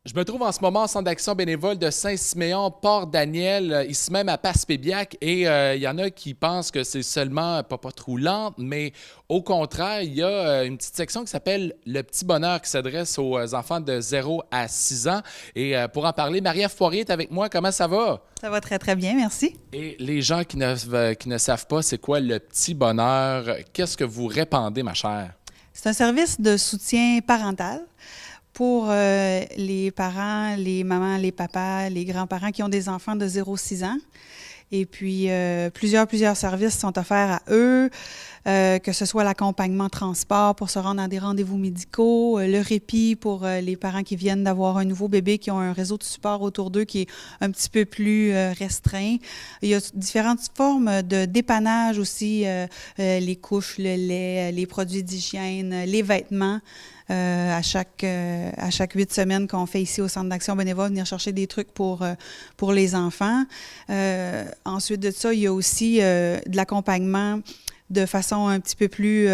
Je me trouve en ce moment au Centre d'action bénévole de Saint-Siméon, Port-Daniel, ici même à Passepébiac. Et il y en a qui pensent que c'est seulement pas trop lente, mais au contraire, il y a une petite section qui s'appelle Le Petit Bonheur qui s'adresse aux enfants de 0 à 6 ans. Et pour en parler, Marie-Ève Poirier est avec moi. Comment ça va? Ça va très, très bien, merci. Et les gens qui ne savent pas c'est quoi le Petit Bonheur, qu'est-ce que vous répandez, ma chère? C'est un service de soutien parental pour les parents, les mamans, les papas, les grands-parents qui ont des enfants de 0 à 6 ans. Et puis, plusieurs services sont offerts à eux, que ce soit l'accompagnement transport pour se rendre à des rendez-vous médicaux, le répit pour les parents qui viennent d'avoir un nouveau bébé, qui ont un réseau de support autour d'eux qui est un petit peu plus restreint. Il y a différentes formes de dépannage aussi, les couches, le lait, les produits d'hygiène, les vêtements. À chaque 8 semaines qu'on fait ici au Centre d'action bénévole, venir chercher des trucs pour les enfants. Ensuite de ça, il y a aussi de l'accompagnement de façon un petit peu plus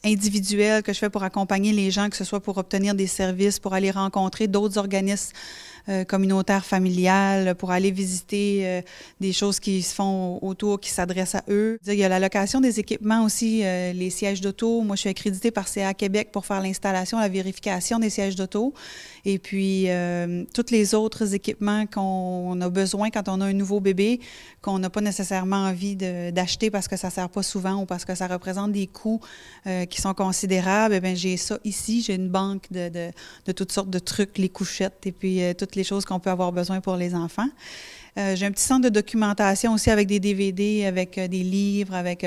individuelle que je fais pour accompagner les gens, que ce soit pour obtenir des services, pour aller rencontrer d'autres organismes communautaires familiales, pour aller visiter des choses qui se font autour, qui s'adressent à eux. Il y a la location des équipements aussi, les sièges d'auto. Moi, je suis accréditée par CA Québec pour faire l'installation, la vérification des sièges d'auto. Et puis, tous les autres équipements qu'on a besoin quand on a un nouveau bébé, qu'on n'a pas nécessairement envie d'acheter parce que ça ne sert pas souvent ou parce que ça représente des coûts qui sont considérables. Eh bien, j'ai ça ici. J'ai une banque de toutes sortes de trucs, les couchettes et puis toutes les choses qu'on peut avoir besoin pour les enfants. J'ai un petit centre de documentation aussi avec des DVD, avec des livres, avec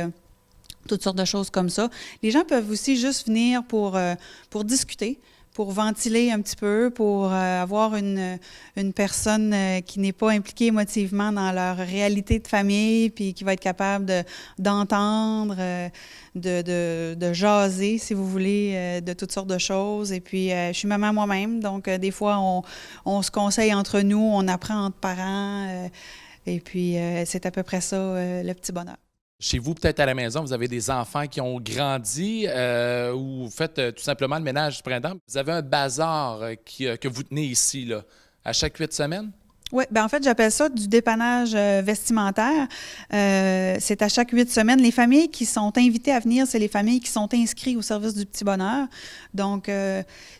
toutes sortes de choses comme ça. Les gens peuvent aussi juste venir pour discuter, pour ventiler un petit peu, pour avoir une personne qui n'est pas impliquée émotivement dans leur réalité de famille, puis qui va être capable d'entendre, de jaser, si vous voulez, de toutes sortes de choses. Et puis, je suis maman moi-même, donc des fois, on se conseille entre nous, on apprend entre parents, et puis c'est à peu près ça, le petit bonheur. Chez vous, peut-être à la maison, vous avez des enfants qui ont grandi ou vous faites tout simplement le ménage du printemps. Vous avez un bazar que vous tenez ici, là, à chaque 8 semaines? Oui, bien en fait, j'appelle ça du dépannage vestimentaire. C'est à chaque 8 semaines. Les familles qui sont invitées à venir, c'est les familles qui sont inscrites au service du Petit Bonheur. Donc,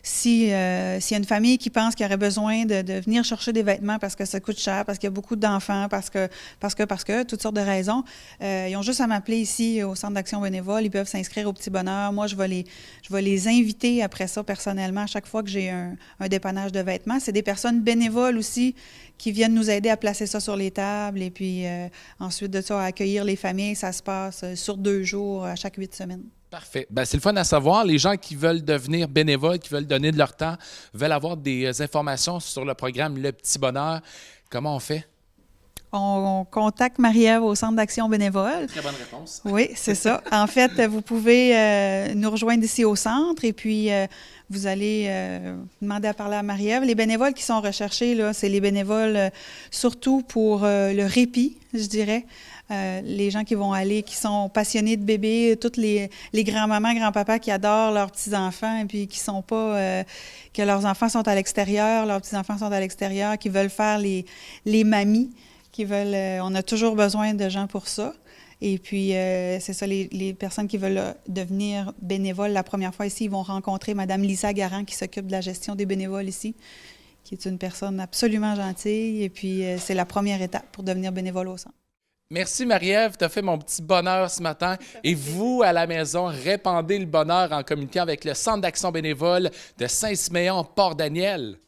s'il y a une famille qui pense qu'il aurait besoin de venir chercher des vêtements parce que ça coûte cher, parce qu'il y a beaucoup d'enfants, parce que, toutes sortes de raisons, ils ont juste à m'appeler ici au Centre d'action bénévole. Ils peuvent s'inscrire au Petit Bonheur. Moi, je vais les inviter après ça personnellement à chaque fois que j'ai un dépannage de vêtements. C'est des personnes bénévoles aussi qui viennent nous aider à placer ça sur les tables et puis ensuite de ça, à accueillir les familles. Ça se passe sur 2 jours à chaque 8 semaines. Parfait. Ben, c'est le fun à savoir. Les gens qui veulent devenir bénévoles, qui veulent donner de leur temps, veulent avoir des informations sur le programme Le Petit Bonheur. Comment on fait? On contacte Marie-Ève au Centre d'action bénévole. Très bonne réponse. Oui, c'est ça. En fait, vous pouvez nous rejoindre ici au centre et puis vous allez demander à parler à Marie-Ève. Les bénévoles qui sont recherchés, là, c'est les bénévoles surtout pour le répit, je dirais. Les gens qui vont aller, qui sont passionnés de bébés, toutes les grands-mamans, grands-papas qui adorent leurs petits-enfants et puis qui sont pas... que leurs enfants sont à l'extérieur, leurs petits-enfants sont à l'extérieur, qui veulent faire les mamies, qui veulent... on a toujours besoin de gens pour ça. Et puis, c'est ça, les personnes qui veulent devenir bénévoles, la première fois ici, ils vont rencontrer Mme Lisa Garand qui s'occupe de la gestion des bénévoles ici, qui est une personne absolument gentille. Et puis, c'est la première étape pour devenir bénévole au centre. Merci Marie-Ève, tu as fait mon petit bonheur ce matin. Et vous, à la maison, répandez le bonheur en communiquant avec le Centre d'action bénévole de Saint-Siméon, Port-Daniel.